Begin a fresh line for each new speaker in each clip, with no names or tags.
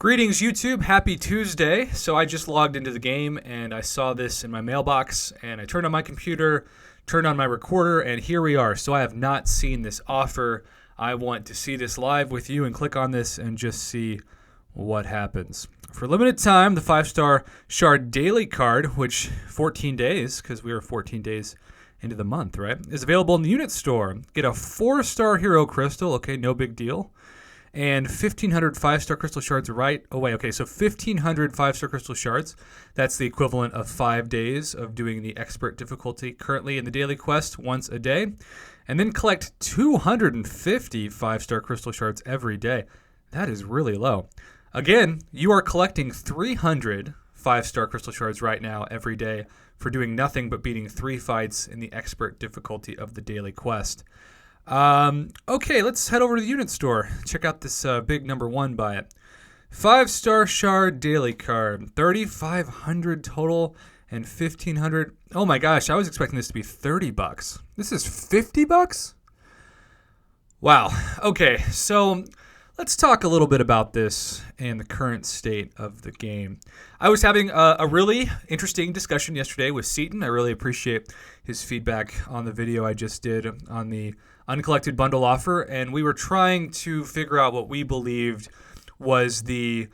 Greetings, YouTube. Happy Tuesday. So I just logged into the game and I saw this in my mailbox and I turned on my computer, turned on my recorder, and here we are. So I have not seen this offer. I want to see this live with you and click on this and just see what happens. For limited time, the 5-star Shard Daily card, which 14 days, because we were 14 days into the month, right, is available in the unit store. Get a 4-star Hero Crystal. Okay, no big deal. And 1,500 5-star crystal shards right away. Okay, so 1,500 5-star crystal shards. That's the equivalent of 5 days of doing the expert difficulty currently in the daily quest once a day. And then collect 250 5-star crystal shards every day. That is really low. Again, you are collecting 300 5-star crystal shards right now every day for doing nothing but beating 3 fights in the expert difficulty of the daily quest. Okay, let's head over to the unit store. Check out this big number 1 buy it. 5-star Shard Daily card. 3,500 total and 1,500. Oh my gosh, I was expecting this to be $30. This is $50? Wow. Okay, so let's talk a little bit about this and the current state of the game. I was having a really interesting discussion yesterday with Seaton. I really appreciate his feedback on the video I just did on the uncollected bundle offer, and we were trying to figure out what we believed was the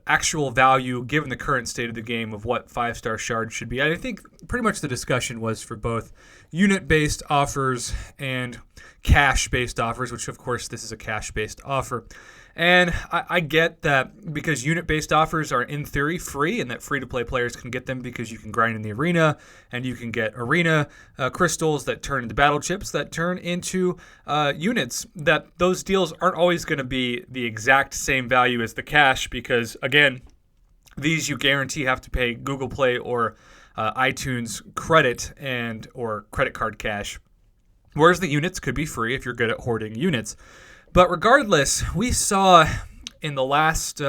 actual value given the current state of the game of what 5-star shards should be. I think pretty much the discussion was for both unit-based offers and cash-based offers, which of course this is a cash-based offer. And I get that because unit-based offers are in theory free and that free-to-play players can get them because you can grind in the arena and you can get arena crystals that turn into battle chips that turn into units, that those deals aren't always going to be the exact same value as the cash because, again, these you guarantee have to pay Google Play or iTunes credit and or credit card cash, whereas the units could be free if you're good at hoarding units. But regardless, we saw in the last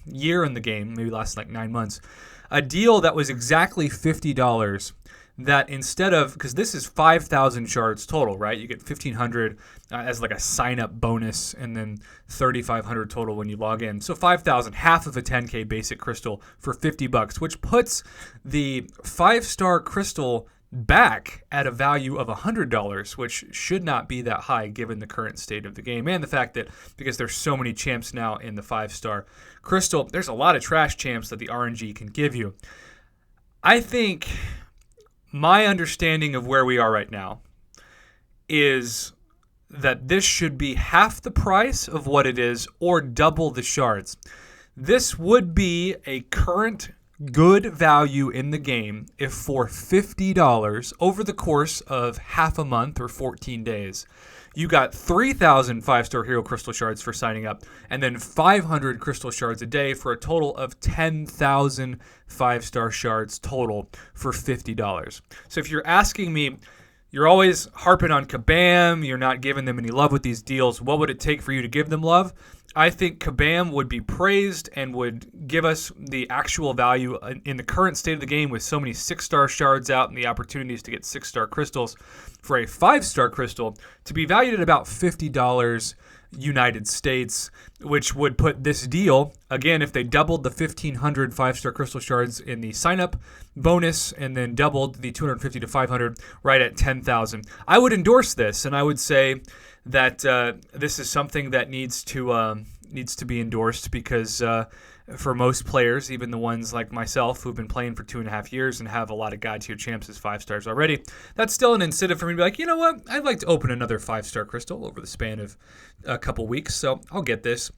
year in the game, maybe last like 9 months, a deal that was exactly $50 that instead of, because this is 5,000 shards total, right? You get 1,500 as like a sign-up bonus and then 3,500 total when you log in. So 5,000, half of a 10K basic crystal for $50, which puts the 5-star crystal back at a value of $100, which should not be that high given the current state of the game and the fact that because there's so many champs now in the 5-star crystal, there's a lot of trash champs that the RNG can give you. I think my understanding of where we are right now is that this should be half the price of what it is or double the shards. This would be a current good value in the game if for $50 over the course of half a month or 14 days, you got 3,000 5-star Hero Crystal Shards for signing up and then 500 Crystal Shards a day for a total of 10,000 5-star shards total for $50. So if you're asking me, you're always harping on Kabam, you're not giving them any love with these deals, what would it take for you to give them love? I think Kabam would be praised and would give us the actual value in the current state of the game with so many 6-star shards out and the opportunities to get 6-star crystals for a 5-star crystal to be valued at about $50 United States, which would put this deal, again, if they doubled the 1,500 5-star crystal shards in the sign-up bonus and then doubled the 250 to 500 right at 10,000. I would endorse this, and I would say that this is something that needs to be endorsed because for most players, even the ones like myself who've been playing for 2.5 years and have a lot of God tier champs as 5-stars already, that's still an incentive for me to be like, you know what, I'd like to open another 5-star crystal over the span of a couple weeks, so I'll get this.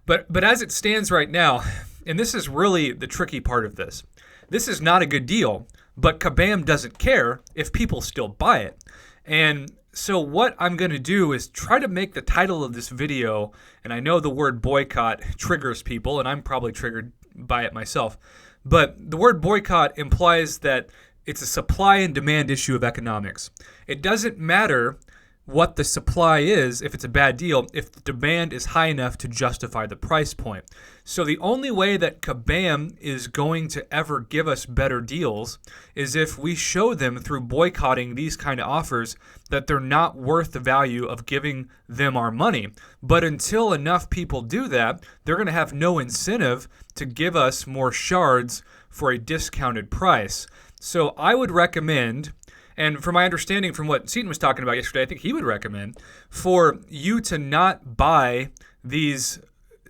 But as it stands right now, and this is really the tricky part of this, this is not a good deal, but Kabam doesn't care if people still buy it. And so what I'm going to do is try to make the title of this video, and I know the word boycott triggers people, and I'm probably triggered by it myself, but the word boycott implies that it's a supply and demand issue of economics. It doesn't matter what the supply is if it's a bad deal, if the demand is high enough to justify the price point. So the only way that Kabam is going to ever give us better deals is if we show them through boycotting these kind of offers that they're not worth the value of giving them our money. But until enough people do that, they're going to have no incentive to give us more shards for a discounted price. So I would recommend, and from my understanding from what Seaton was talking about yesterday, I think he would recommend for you to not buy these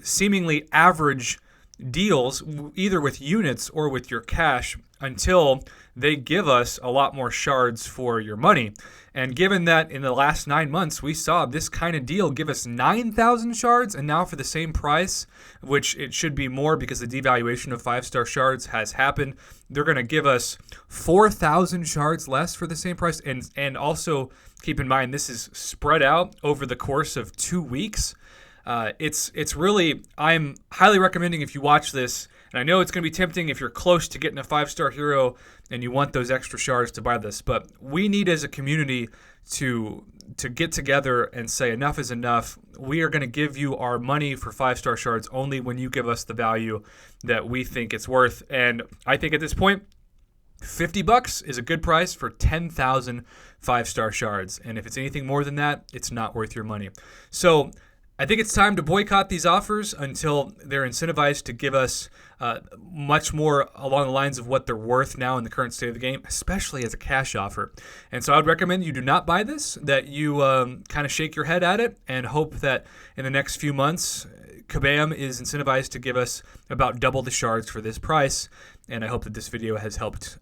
seemingly average deals, either with units or with your cash, until they give us a lot more shards for your money. And given that in the last 9 months, we saw this kind of deal give us 9,000 shards, and now for the same price, which it should be more because the devaluation of 5-star shards has happened, they're going to give us 4,000 shards less for the same price. And also keep in mind, this is spread out over the course of 2 weeks. It's really, I'm highly recommending if you watch this, and I know it's going to be tempting if you're close to getting a 5-star hero and you want those extra shards to buy this, but we need as a community to get together and say enough is enough. We are going to give you our money for 5-star shards only when you give us the value that we think it's worth. And I think at this point, $50 is a good price for 10,000 5-star shards. And if it's anything more than that, it's not worth your money. So I think it's time to boycott these offers until they're incentivized to give us much more along the lines of what they're worth now in the current state of the game, especially as a cash offer. And so I would recommend you do not buy this, that you kind of shake your head at it and hope that in the next few months, Kabam is incentivized to give us about double the shards for this price. And I hope that this video has helped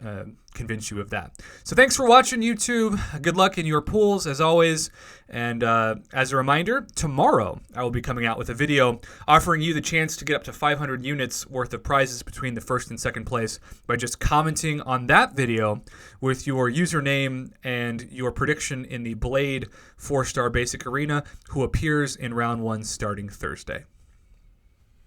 convince you of that. So thanks for watching, YouTube. Good luck in your pools, as always. And as a reminder, tomorrow I will be coming out with a video offering you the chance to get up to 500 units worth of prizes between the first and second place by just commenting on that video with your username and your prediction in the Blade 4-star basic arena, who appears in round 1 starting Thursday.